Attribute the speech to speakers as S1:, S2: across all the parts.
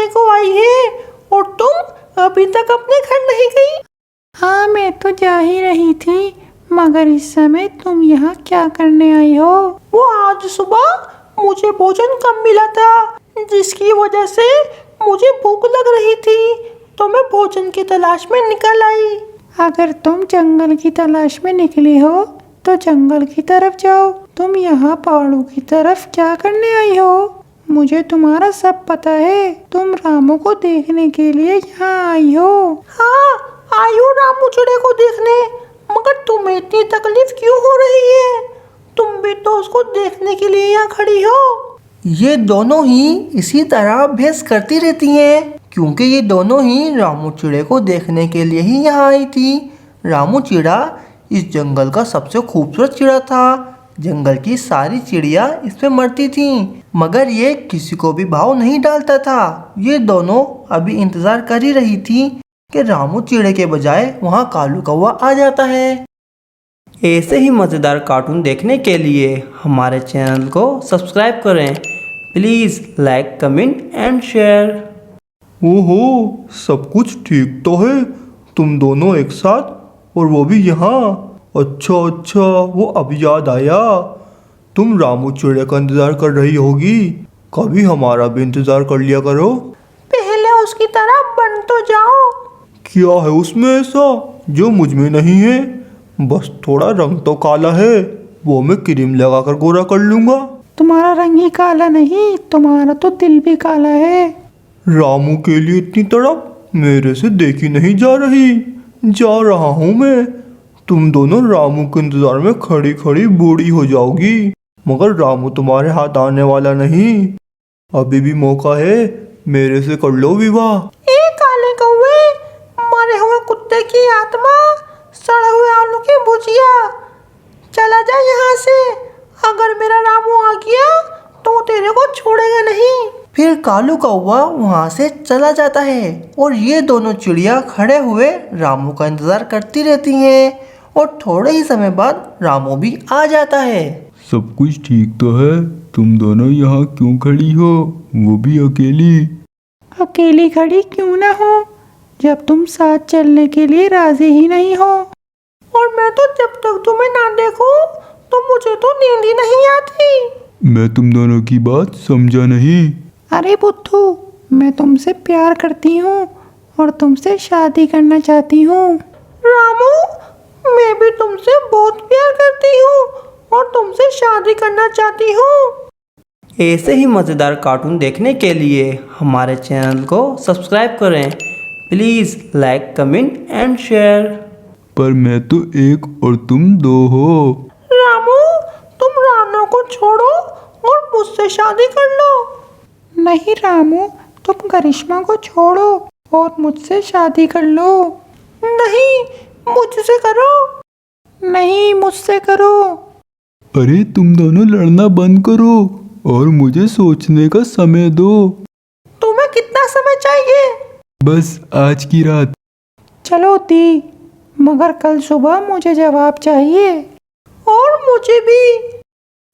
S1: जाने को आई है और तुम अभी तक अपने घर नहीं गई?
S2: हाँ, मैं तो जा ही रही थी, मगर इस समय तुम यहाँ क्या करने आई हो?
S1: वो आज सुबह मुझे भोजन कम मिला था, जिसकी वजह से मुझे भूख लग रही थी, तो मैं भोजन की तलाश में निकल आई।
S2: अगर तुम जंगल की तलाश में निकली हो तो जंगल की तरफ जाओ। तुम यहाँ पहाड़ों की तरफ क्या करने आई हो? मुझे तुम्हारा सब पता है। तुम रामू को देखने के लिए यहाँ आई हो।
S1: हाँ, आई हूँ रामू चिड़े को देखने, मगर तुम्हें इतनी तकलीफ क्यों हो रही है? तुम भी तो उसको देखने के लिए यहाँ खड़ी हो। ये दोनों ही इसी तरह बहस करती रहती हैं, क्योंकि ये दोनों ही रामू चिड़े को देखने के लिए ही यहाँ आई थी। रामू चिड़ा इस जंगल का सबसे खूबसूरत चिड़ा था। जंगल की सारी चिड़िया इस पे मरती थीं, मगर ये किसी को भी भाव नहीं डालता था। ये दोनों अभी इंतजार कर ही रही थी कि रामू चिड़े के बजाय वहाँ कालू कौवा आ जाता है। ऐसे ही मज़ेदार कार्टून देखने के लिए हमारे चैनल को सब्सक्राइब करें। Please like, comment and share.
S3: ओहो, सब कुछ ठीक तो है। तुम दोनों एक साथ और वो भी यहाँ। अच्छा अच्छा, वो अभी याद आया। तुम रामू चिड़िया का इंतज़ार कर रही होगी, कभी हमारा भी इंतज़ार कर लिया करो।
S1: पहले उसकी तरह बन तो जाओ।
S3: क्या है उसमें ऐसा जो मुझ में नहीं है? बस थोड़ा रंग तो काला है, वो मैं क्रीम लगाकर गोरा कर लूँगा।
S2: तुम्हारा रंग ही काला नहीं, तुम्हारा तो दिल भी काला है।
S3: रामू के लिए इतनी तड़प मेरे से देखी नहीं जा रही। जा रहा हूँ मैं। तुम दोनों रामू के इंतजार में खड़ी खड़ी बूढ़ी हो जाओगी, मगर रामू तुम्हारे हाथ आने वाला नहीं। अभी भी मौका है, मेरे से कर लो विवाह।
S1: ए काले कौवे, मरे हुए कुत्ते की आत्मा, सड़े हुए आलू की भुजिया, चला जा यहाँ से। अगर मेरा रामू आ गया तो तेरे को छोड़ेगा नहीं। फिर कालू कौवा वहाँ से चला जाता है और ये दोनों चिड़िया खड़े हुए रामू का इंतजार करती रहती हैं, और थोड़े ही समय बाद रामू भी आ जाता है।
S3: सब कुछ ठीक तो है? तुम दोनों यहाँ क्यों खड़ी हो, वो भी अकेली?
S2: अकेली खड़ी क्यों ना हो, जब तुम साथ चलने के लिए राजी ही नहीं हो।
S1: और मैं तो जब तक तुम्हें ना देखूं तो मुझे तो नींद ही नहीं आती।
S3: मैं तुम दोनों की बात समझा नहीं।
S2: अरे बुद्धू, मैं तुमसे प्यार करती हूँ और तुमसे शादी करना चाहती हूँ।
S1: रामू, मैं भी तुमसे बहुत प्यार करती हूँ और तुमसे शादी करना चाहती हूँ। ऐसे ही मज़ेदार कार्टून देखने के लिए हमारे चैनल को सब्सक्राइब करें। Please like, comment and share.
S3: पर मैं तो एक और तुम दो हो।
S1: रामू, तुम रानो को छोड़ो और मुझसे शादी कर लो।
S2: नहीं रामू, तुम करिश्मा को छोड़ो और मुझसे शादी कर लो।
S1: नहीं, मुझसे करो।
S2: नहीं, मुझसे करो।
S3: अरे तुम दोनों लड़ना बंद करो और मुझे सोचने का समय दो।
S1: तुम्हें कितना समय चाहिए?
S3: बस आज की रात।
S2: चलो दी, मगर कल सुबह मुझे जवाब चाहिए।
S1: और मुझे भी।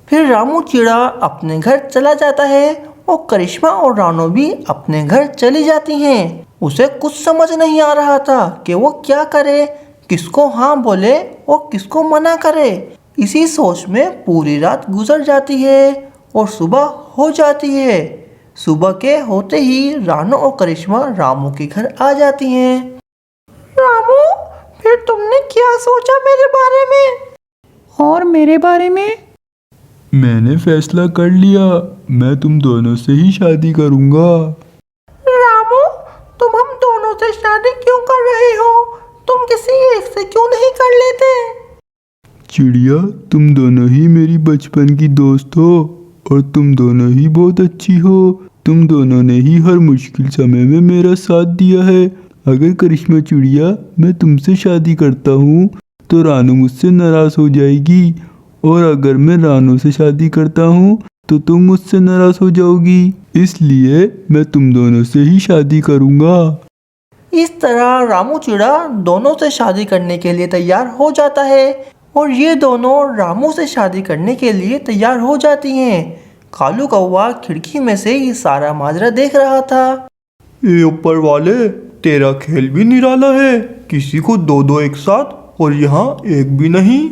S1: फिर रामू चिड़ा अपने घर चला जाता है और करिश्मा और रानो भी अपने घर चली जाती हैं। उसे कुछ समझ नहीं आ रहा था कि वो क्या करे, किसको हाँ बोले और किसको मना करे। इसी सोच में पूरी रात गुजर जाती है और सुबह हो जाती है। सुबह के होते ही रानो और करिश्मा रामू के घर आ जाती हैं। रामू, फिर तुमने क्या सोचा मेरे बारे में?
S2: और मेरे बारे में?
S3: मैंने फैसला कर लिया, मैं तुम दोनों से ही शादी करूंगा।
S1: रामू, तुम हम दोनों से शादी क्यों कर रहे हो? तुम किसी एक से क्यों नहीं कर लेते?
S3: चिड़िया, तुम दोनों ही मेरी बचपन की दोस्त हो और तुम दोनों ही बहुत अच्छी हो। तुम दोनों ने ही हर मुश्किल समय में मेरा साथ दिया है। अगर करिश्मा चिड़िया, मैं तुमसे शादी करता हूँ तो रानू मुझसे नाराज हो जाएगी, और अगर मैं रानू से शादी करता हूँ तो तुम मुझसे नाराज हो जाओगी। इसलिए मैं तुम दोनों से ही शादी करूँगा।
S1: इस तरह रामू चिड़ा दोनों से शादी करने के लिए तैयार हो जाता है और ये दोनों रामू से शादी करने के लिए तैयार हो जाती हैं। कालू कौवा खिड़की में से ये सारा माजरा देख रहा था।
S3: ये ऊपर वाले, तेरा खेल भी निराला है। किसी को दो दो एक साथ और यहाँ एक भी नहीं।